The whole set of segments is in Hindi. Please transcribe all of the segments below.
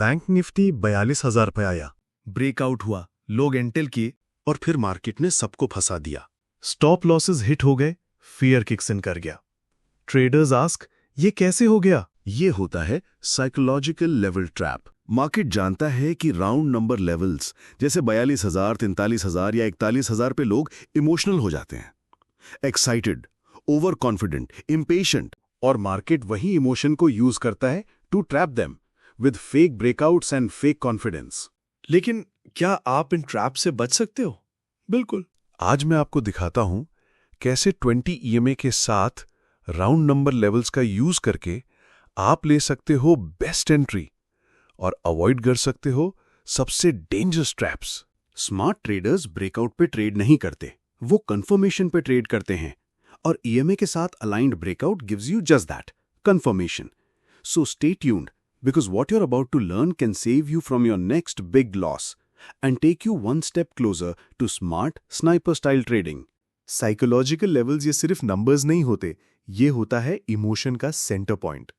बैंक निफ्टी 42,000 पे आया। ब्रेकआउट हुआ, लोग एंटेल किए और फिर मार्केट ने सबको फंसा दिया। स्टॉप लॉसेस हिट हो गए, फियर किक्स इन कर गया। ट्रेडर्स आस्क, ये कैसे हो गया? ये होता है साइकोलॉजिकल लेवल ट्रैप। मार्केट जानता है कि राउंड नंबर लेवल्स जैसे 42,000, 43,000 या 41,000 पे लोग इमोशनल हो जाते हैं, एक्साइटेड, ओवर कॉन्फिडेंट, इम्पेशेंट। और मार्केट वही इमोशन को यूज करता है to trap them with fake breakouts and fake confidence. लेकिन क्या आप इन ट्रैप से बच सकते हो? बिल्कुल। आज मैं आपको दिखाता हूं कैसे 20 ईएमए के साथ राउंड नंबर लेवल्स का यूज करके आप ले सकते हो बेस्ट एंट्री और अवॉइड कर सकते हो सबसे dangerous traps. Smart traders breakout पे ट्रेड नहीं करते, वो कंफर्मेशन पे ट्रेड करते हैं। और ईएमए के साथ aligned breakout gives you just that, confirmation. So stay tuned, because what you're about to learn can save you from your next big loss and take you one step closer to smart sniper style trading. Psychological levels ये सिर्फ नंबर्स नहीं होते, ये होता है इमोशन का centre point.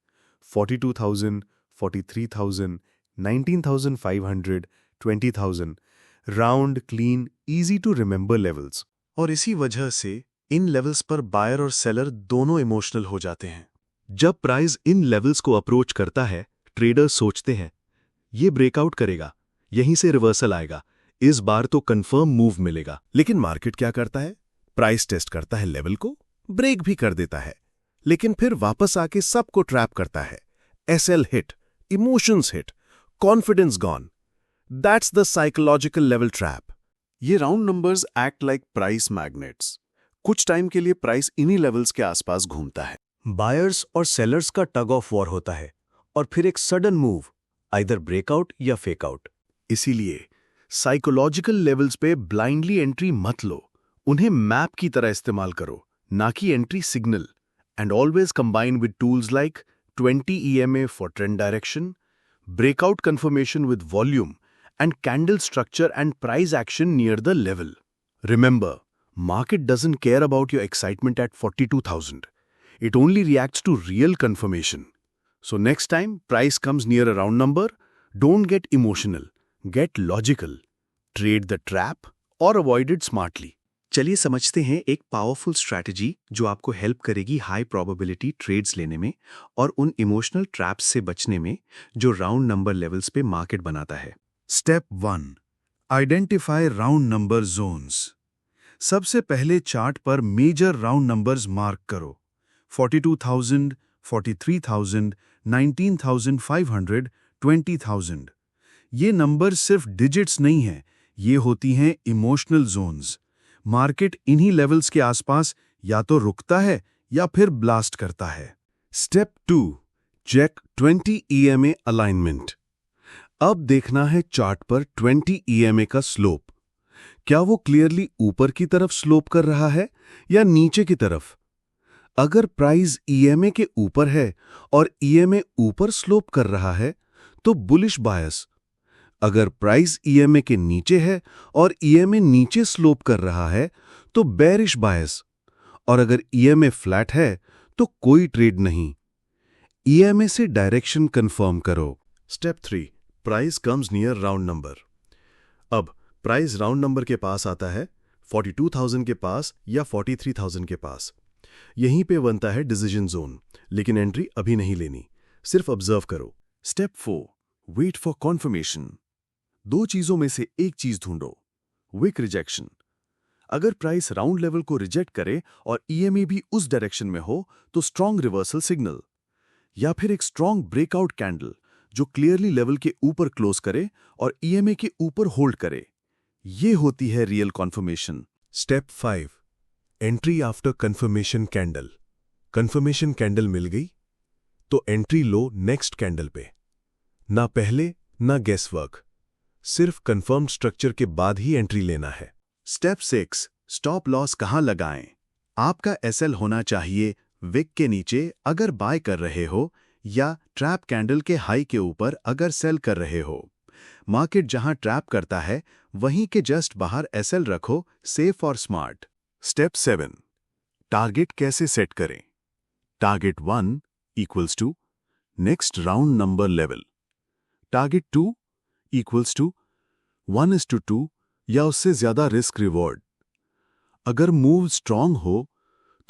42,000, 43,000, 19,500, 20,000 round, clean, easy to remember levels. और इसी वजह से इन लेवल्स पर बायर और सेलर दोनों इमोशनल हो जाते हैं। जब प्राइस इन लेवल्स को अप्रोच करता है, ट्रेडर्स सोचते हैं ये ब्रेकआउट करेगा, यहीं से रिवर्सल आएगा, इस बार तो कंफर्म मूव मिलेगा। लेकिन मार्केट क्या करता है? प्राइस टेस्ट करता है लेवल को, ब्रेक भी कर देता है, लेकिन फिर वापस आके सबको ट्रैप करता है। SL hit, emotions hit, confidence gone. That's the psychological level trap. ये round numbers act like price magnets. कुछ टाइम के लिए प्राइस इन्हीं लेवल्स के आसपास घूमता है। बायर्स और सेलर्स का टग ऑफ वॉर होता है और फिर एक सडन मूव, आइदर ब्रेकआउट या फेकआउट। इसीलिए साइकोलॉजिकल लेवल्स पे ब्लाइंडली एंट्री मत लो, उन्हें मैप की तरह इस्तेमाल करो, ना कि entry signal. And always combine with tools like 20 EMA for trend direction, breakout confirmation with volume, and candle structure and price action near the level. Remember, market doesn't care about your excitement at 42,000. It only reacts to real confirmation. So next time price comes near a round number, don't get emotional, get logical. Trade the trap or avoid it smartly. चलिए समझते हैं एक पावरफुल स्ट्रैटेजी जो आपको हेल्प करेगी हाई प्रोबेबिलिटी ट्रेड्स लेने में और उन इमोशनल ट्रैप्स से बचने में जो राउंड नंबर लेवल्स पे मार्केट बनाता है। Step 1, identify round number zones. सबसे पहले चार्ट पर मेजर राउंड नंबर्स मार्क करो। 42,000, 43,000, 19,500, 20,000। ये नंबर सिर्फ डिजिट्स नहीं हैं, ये होती हैं इमोशनल जोन्स। मार्केट इन्हीं लेवल्स के आसपास या तो रुकता है या फिर ब्लास्ट करता है। Step 2, check 20 EMA alignment. अब देखना है चार्ट पर 20 ईएमए का स्लोप। क्या वो क्लियरली ऊपर की तरफ स्लोप कर रहा है या नीचे की तरफ? अगर प्राइस ईएमए के ऊपर है और ईएमए ऊपर स्लोप कर रहा है तो बुलिश बायस। अगर प्राइस ईएमए के नीचे है और ईएमए नीचे स्लोप कर रहा है तो बेरिश बायस। और अगर ईएमए फ्लैट है तो कोई ट्रेड नहीं। ईएमए से डायरेक्शन कंफर्म करो। Step 3, price comes near round number. अब प्राइस राउंड नंबर के पास आता है, 42,000 के पास या 43,000 के पास। यहीं पे बनता है डिसीजन जोन, लेकिन एंट्री अभी नहीं लेनी, सिर्फ ऑब्जर्व करो। Step 4, wait for confirmation. दो चीजों में से एक चीज ढूंढो, विक रिजेक्शन। अगर प्राइस राउंड लेवल को रिजेक्ट करे और ईएमए भी उस डायरेक्शन में हो तो स्ट्रॉन्ग रिवर्सल सिग्नल, या फिर एक स्ट्रॉन्ग ब्रेकआउट कैंडल जो क्लियरली लेवल के ऊपर क्लोज करे और ईएमए के ऊपर होल्ड करे। ये होती है real confirmation. Step 5, entry after confirmation candle. Confirmation candle मिल गई तो एंट्री लो नेक्स्ट कैंडल पे। ना पहले ना गेस वर्क, सिर्फ कंफर्म स्ट्रक्चर के बाद ही एंट्री लेना है। स्टेप 6, स्टॉप लॉस कहां लगाएं। आपका एसएल होना चाहिए विक के नीचे अगर बाय कर रहे हो, या ट्रैप कैंडल के हाई के ऊपर अगर सेल कर रहे हो। मार्केट जहां ट्रैप करता है वहीं के जस्ट बाहर एसएल रखो, सेफ और स्मार्ट। स्टेप 7, टारगेट कैसे सेट करें। Target 1 equals to next round number level. Target 2 equals to 1:2 या उससे ज्यादा रिस्क रिवॉर्ड। अगर मूव स्ट्रांग हो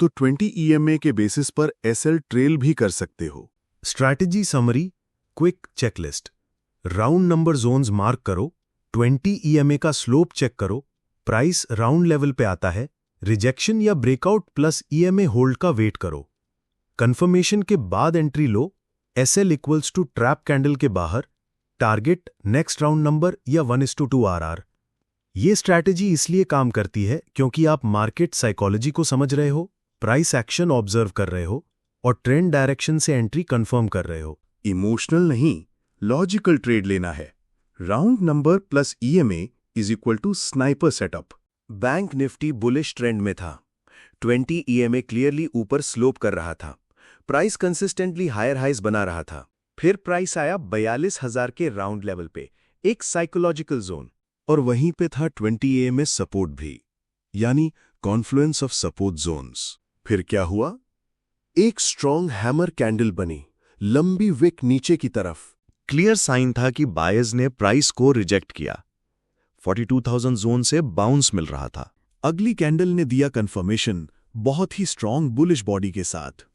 तो 20 EMA के बेसिस पर SL ट्रेल भी कर सकते हो। Strategy summary, quick checklist. Round number zones mark करो, 20 EMA का स्लोप चेक करो, प्राइस राउंड लेवल पे आता है, रिजेक्शन या ब्रेकआउट प्लस EMA होल्ड का वेट करो। कंफर्मेशन के बाद एंट्री लो, SL equals to trap candle के बाहर, टारगेट नेक्स्ट राउंड नंबर या 1:2 RR। ये स्ट्रैटेजी इसलिए काम करती है क्योंकि आप मार्केट साइकोलॉजी को समझ रहे हो, प्राइस एक्शन ऑब्जर्व कर रहे हो और ट्रेंड डायरेक्शन से एंट्री कंफर्म कर रहे हो। इमोशनल नहीं, लॉजिकल ट्रेड लेना है। Round number plus EMA is equal to sniper setup. Bank Nifty bullish trend में था। 20 EMA क्लियरली ऊपर स्लोप कर रहा था। प्राइस कंसिस्टेंटली हायर हाइज बना रहा था। फिर प्राइस आया 42,000 के राउंड लेवल पे, एक साइकोलॉजिकल जोन। और वहीं पे था 20 EMA सपोर्ट भी, यानी कॉन्फ्लुएंस ऑफ सपोर्ट जोन्स। फिर क्या हुआ? एक स्ट्रॉन्ग हैमर कैंडल बनी, लंबी विक नीचे की तरफ। क्लियर साइन था कि बायर्स ने प्राइस को रिजेक्ट किया। 42,000 जोन से बाउंस मिल रहा था। अगली कैंडल ने दिया कंफर्मेशन, बहुत ही स्ट्रॉन्ग बुलिश बॉडी के साथ।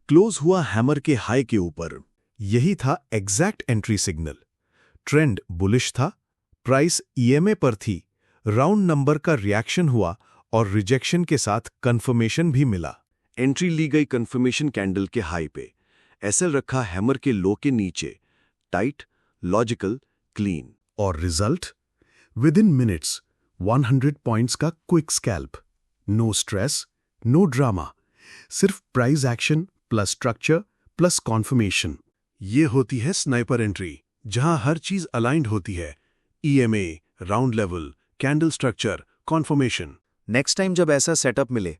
क्लोज हुआ हैमर के हाई के ऊपर। यही था exact entry signal. Trend bullish था, प्राइस EMA पर थी, राउंड नंबर का रिएक्शन हुआ और रिजेक्शन के साथ कंफर्मेशन भी मिला। एंट्री ली गई कंफर्मेशन कैंडल के हाई पे, SL रखा हैमर के लो के नीचे। Tight, logical, clean. और result? Within minutes 100 points का quick scalp. No stress, no drama, सिर्फ price action plus structure plus confirmation. ये होती है स्नाइपर एंट्री, जहां हर चीज अलाइंड होती है। EMA, round level, candle structure, conformation. Next time जब ऐसा सेटअप मिले,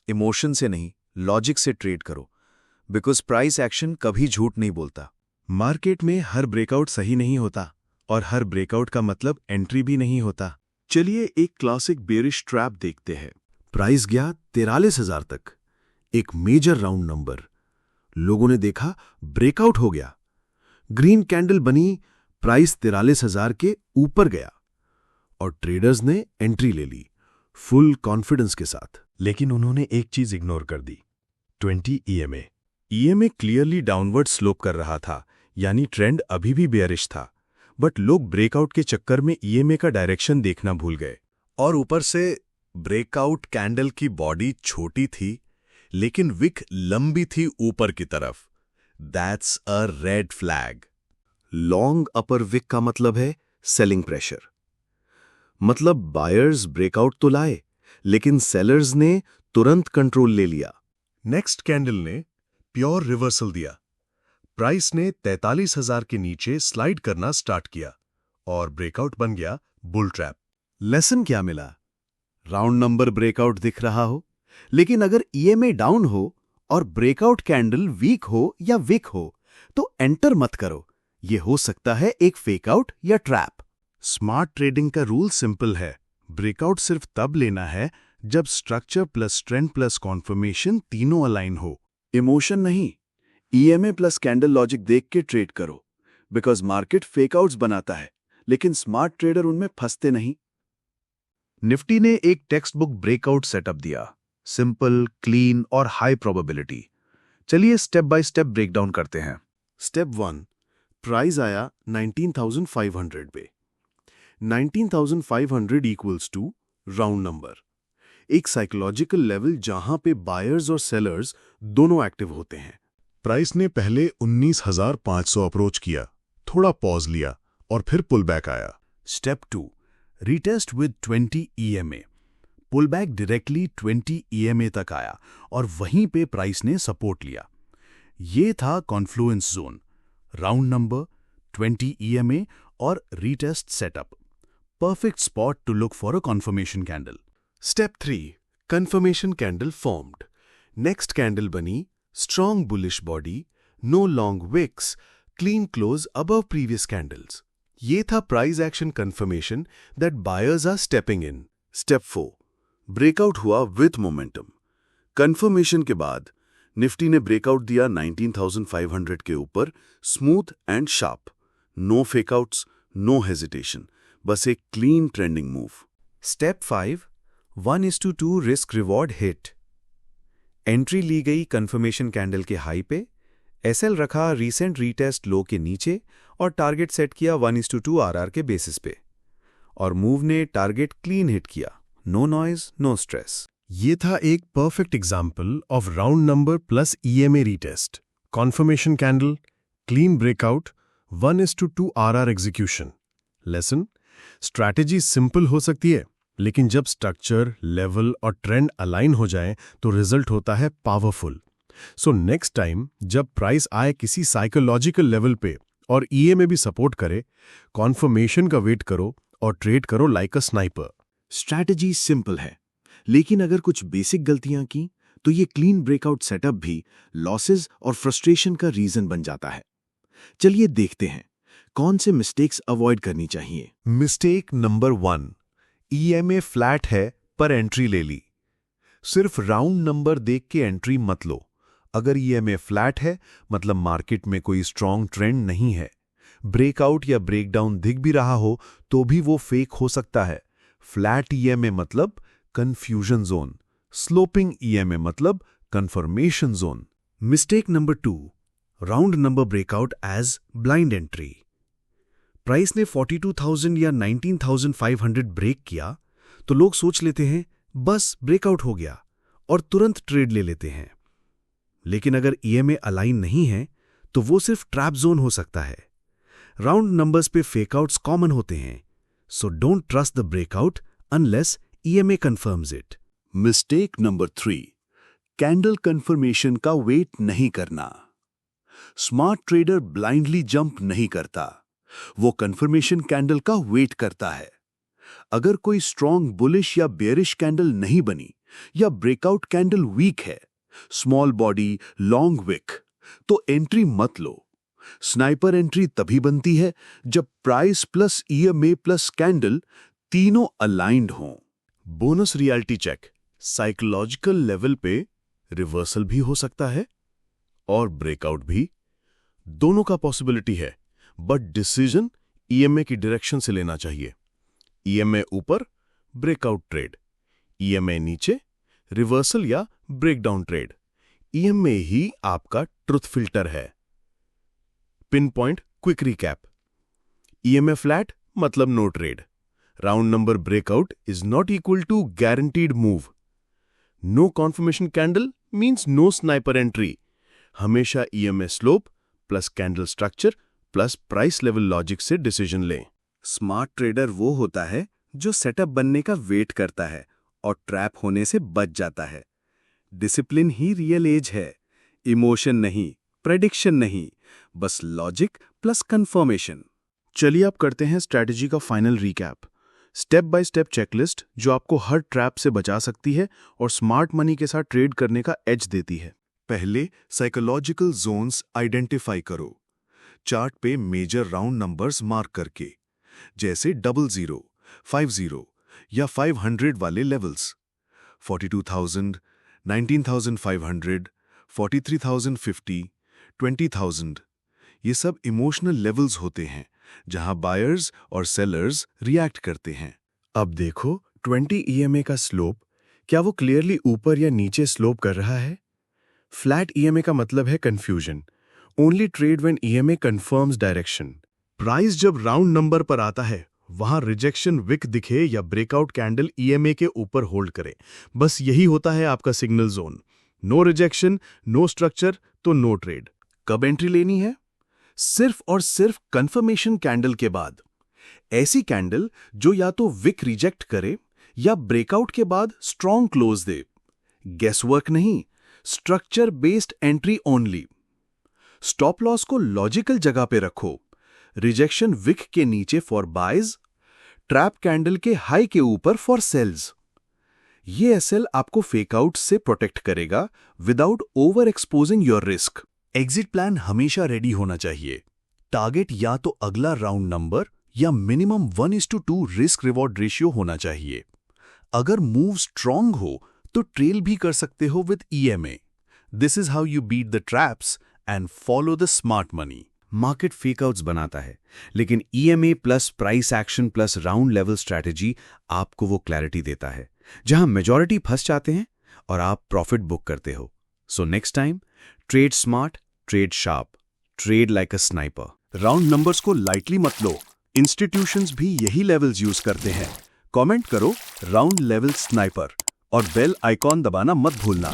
इमोशन से नहीं, लॉजिक से ट्रेड करो, बिकॉज प्राइस एक्शन कभी झूठ नहीं बोलता। मार्केट में हर ब्रेकआउट सही नहीं होता और हर ब्रेकआउट का मतलब एंट्री भी नहीं होता। चलिए एक क्लासिक बेरिश ट्रैप देखते हैं। प्राइस गया 43,000 तक, एक मेजर राउंड नंबर। लोगों ने देखा ब्रेकआउट हो गया, ग्रीन कैंडल बनी, प्राइस 43,000 के ऊपर गया और ट्रेडर्स ने एंट्री ले ली फुल कॉन्फिडेंस के साथ। लेकिन उन्होंने एक चीज इग्नोर कर दी, 20 EMA। EMA clearly downward slope कर रहा था, यानी ट्रेंड अभी भी बेयरिश था, बट लोग ब्रेकआउट के चक्कर में EMA का डायरेक्शन देखना भूल गए। और ऊपर से ब्रेकआउट कैंडल की बॉडी छोटी थी, लेकिन विक लंबी थी ऊपर की तरफ। That's a red flag. Long upper wick का मतलब है सेलिंग प्रेशर। मतलब बायर्स ब्रेकआउट तो लाए, लेकिन सेलर्स ने तुरंत कंट्रोल ले लिया। नेक्स्ट कैंडल ने प्योर रिवर्सल दिया। प्राइस ने 43,000 के नीचे स्लाइड करना स्टार्ट किया और ब्रेकआउट बन गया बुल ट्रैप। लेसन क्या मिला? राउंड नंबर ब्रेकआउट दिख रहा हो, लेकिन अगर EMA डाउन हो और ब्रेकआउट कैंडल वीक हो या विक हो, तो एंटर मत करो। ये हो सकता है एक फेकआउट या ट्रैप। स्मार्ट ट्रेडिंग का रूल सिंपल है, ब्रेकआउट सिर्फ तब लेना है जब structure plus trend plus conformation तीनों अलाइन हो। इमोशन नहीं, EMA प्लस कैंडल लॉजिक देख के ट्रेड करो, बिकॉज मार्केट फेकआउट्स बनाता है, लेकिन स्मार्ट ट्रेडर उनमें फंसते नहीं। निफ्टी ने एक टेक्स्ट बुक ब्रेकआउट सेटअप दिया, सिंपल, क्लीन और हाई प्रोबेबिलिटी। चलिए स्टेप बाय स्टेप ब्रेकडाउन करते हैं। स्टेप 1, प्राइस आया 19,500 पे। 19,500 इक्वल्स टू राउंड नंबर, एक साइकोलॉजिकल लेवल जहां पे बायर्स और सेलर्स दोनों एक्टिव होते हैं। प्राइस ने पहले 19,500 अप्रोच किया, थोड़ा पॉज लिया और फिर पुल बैक आया। Step 2, retest with 20 EMA। Pull back directly 20 EMA तक आया और वहीं पे प्राइस ने सपोर्ट लिया। ये था confluence zone, round number, 20 EMA और retest setup. Perfect spot to look for a confirmation candle. Step 3, confirmation candle formed. Next candle बनी, strong bullish body, no long wicks, clean close above previous candles. ये था price action confirmation that buyers are stepping in. Step 4, breakout हुआ विथ मोमेंटम। कंफर्मेशन के बाद निफ्टी ने ब्रेकआउट दिया 19,500 के ऊपर, smooth and sharp. No फेकआउट्स, no hesitation, बस एक clean trending move. Step 5 1:2 risk reward hit. Entry ली गई कंफर्मेशन कैंडल के हाई पे, एसएल रखा रीसेंट रीटेस्ट लो के नीचे और टारगेट सेट किया 1:2 आरआर के बेसिस पे, और मूव ने टारगेट क्लीन हिट किया। No noise, no stress. ये था एक perfect example of round number plus EMA retest, confirmation candle, clean breakout, 1:2 RR execution. Lesson: strategy simple हो सकती है, लेकिन जब स्ट्रक्चर, लेवल और ट्रेंड अलाइन हो जाए तो रिजल्ट होता है पावरफुल। सो नेक्स्ट टाइम जब प्राइस आए किसी साइकोलॉजिकल लेवल पे और ईएमए भी सपोर्ट करे, कॉन्फर्मेशन का वेट करो और ट्रेड करो like a sniper. Strategy simple है, लेकिन अगर कुछ बेसिक गलतियां की तो ये क्लीन ब्रेकआउट सेटअप भी लॉसेस और फ्रस्ट्रेशन का रीजन बन जाता है। चलिए देखते हैं कौन से मिस्टेक्स अवॉइड करनी चाहिए। मिस्टेक नंबर 1, ईएमए फ्लैट है पर एंट्री ले ली। सिर्फ राउंड नंबर देख के एंट्री मत लो। अगर ईएमए फ्लैट है मतलब मार्केट में कोई स्ट्रॉन्ग ट्रेंड नहीं है। ब्रेकआउट या ब्रेकडाउन दिख भी रहा हो तो भी वो फेक हो सकता है। फ्लैट ईएमए मतलब कंफ्यूजन जोन, स्लोपिंग ईएमए मतलब confirmation zone. Mistake number 2, round number breakout as blind entry. Price ने 42,000 या 19,500 ब्रेक किया तो लोग सोच लेते हैं बस ब्रेकआउट हो गया और तुरंत ट्रेड ले लेते हैं। लेकिन अगर ईएमए अलाइन नहीं है तो वो सिर्फ ट्रैप जोन हो सकता है। राउंड नंबर्स पे फेकआउट्स कॉमन होते हैं, so don't trust the breakout unless EMA confirms it. Mistake number 3, candle confirmation का वेट नहीं करना। स्मार्ट ट्रेडर ब्लाइंडली जंप नहीं करता, वो कंफर्मेशन कैंडल का वेट करता है। अगर कोई स्ट्रॉन्ग बुलिश या बेयरिश कैंडल नहीं बनी या ब्रेकआउट कैंडल वीक है, स्मॉल बॉडी, लॉन्ग विक, तो एंट्री मत लो। स्नाइपर एंट्री तभी बनती है जब price plus EMA plus candle तीनों अलाइंड हों। Bonus reality check: psychological level पे रिवर्सल भी हो सकता है और ब्रेकआउट भी। दोनों का पॉसिबिलिटी है, बट डिसीजन ईएमए की डायरेक्शन से लेना चाहिए। ईएमए ऊपर ब्रेकआउट ट्रेड, ईएमए नीचे रिवर्सल या ब्रेकडाउन ट्रेड। ईएमए ही आपका ट्रुथ फिल्टर है। Pin point quick recap: EMA flat मतलब no trade. Round number breakout is not equal to guaranteed move. No confirmation candle means no sniper entry. हमेशा EMA slope plus candle structure plus price level logic से डिसीजन लें। स्मार्ट ट्रेडर वो होता है जो सेटअप बनने का वेट करता है और ट्रैप होने से बच जाता है। डिसिप्लिन ही रियल एज है, इमोशन नहीं, प्रेडिक्शन नहीं, बस लॉजिक प्लस कंफर्मेशन। चलिए अब करते हैं स्ट्रैटेजी का final recap. Step by step checklist जो आपको हर ट्रैप से बचा सकती है और स्मार्ट मनी के साथ ट्रेड करने का एज देती है। पहले साइकोलॉजिकल जोन्स आइडेंटिफाई करो, चार्ट पे मेजर राउंड नंबर्स मार्क करके, जैसे 00, 50 या 500 वाले लेवल्स। 42,000, 19,500, 43,050, 20,000, ये सब इमोशनल लेवल्स होते हैं जहां बायर्स और सेलर्स रिएक्ट करते हैं। अब देखो 20 ईएमए का स्लोप, क्या वो क्लियरली ऊपर या नीचे स्लोप कर रहा है? फ्लैट ईएमए का मतलब है confusion. Only trade when EMA confirms direction. Price जब राउंड नंबर पर आता है वहां रिजेक्शन विक दिखे या ब्रेकआउट कैंडल ईएमए के ऊपर होल्ड करे, बस यही होता है आपका signal zone. No rejection, no structure तो नो ट्रेड। कब एंट्री लेनी है? सिर्फ और सिर्फ कंफर्मेशन कैंडल के बाद। ऐसी कैंडल जो या तो विक रिजेक्ट करे या ब्रेकआउट के बाद स्ट्रॉन्ग क्लोज दे। गेसवर्क नहीं, structure based entry only. Stop loss को लॉजिकल जगह पे रखो। रिजेक्शन विक के नीचे फॉर बाइज, ट्रैप कैंडल के हाई के ऊपर फॉर सेल्स। ये एसएल आपको फेकआउट से प्रोटेक्ट करेगा without over exposing your risk. Exit plan हमेशा रेडी होना चाहिए। टारगेट या तो अगला राउंड नंबर या मिनिमम 1:2 रिस्क रिवॉर्ड रेशियो होना चाहिए। अगर मूव स्ट्रॉन्ग हो तो ट्रेल भी कर सकते हो with EMA. This is how you beat the traps and follow the smart money. Market fakeouts बनाता है, लेकिन EMA plus price action plus round level strategy आपको वो क्लैरिटी देता है जहां मेजॉरिटी फंस जाते हैं और आप प्रॉफिट बुक करते हो। सो next time, trade smart, trade sharp, trade like a sniper. Round numbers को लाइटली मत लो, इंस्टीट्यूशंस भी यही लेवल्स यूज करते हैं। कमेंट करो राउंड लेवल स्नाइपर और बेल आइकॉन दबाना मत भूलना।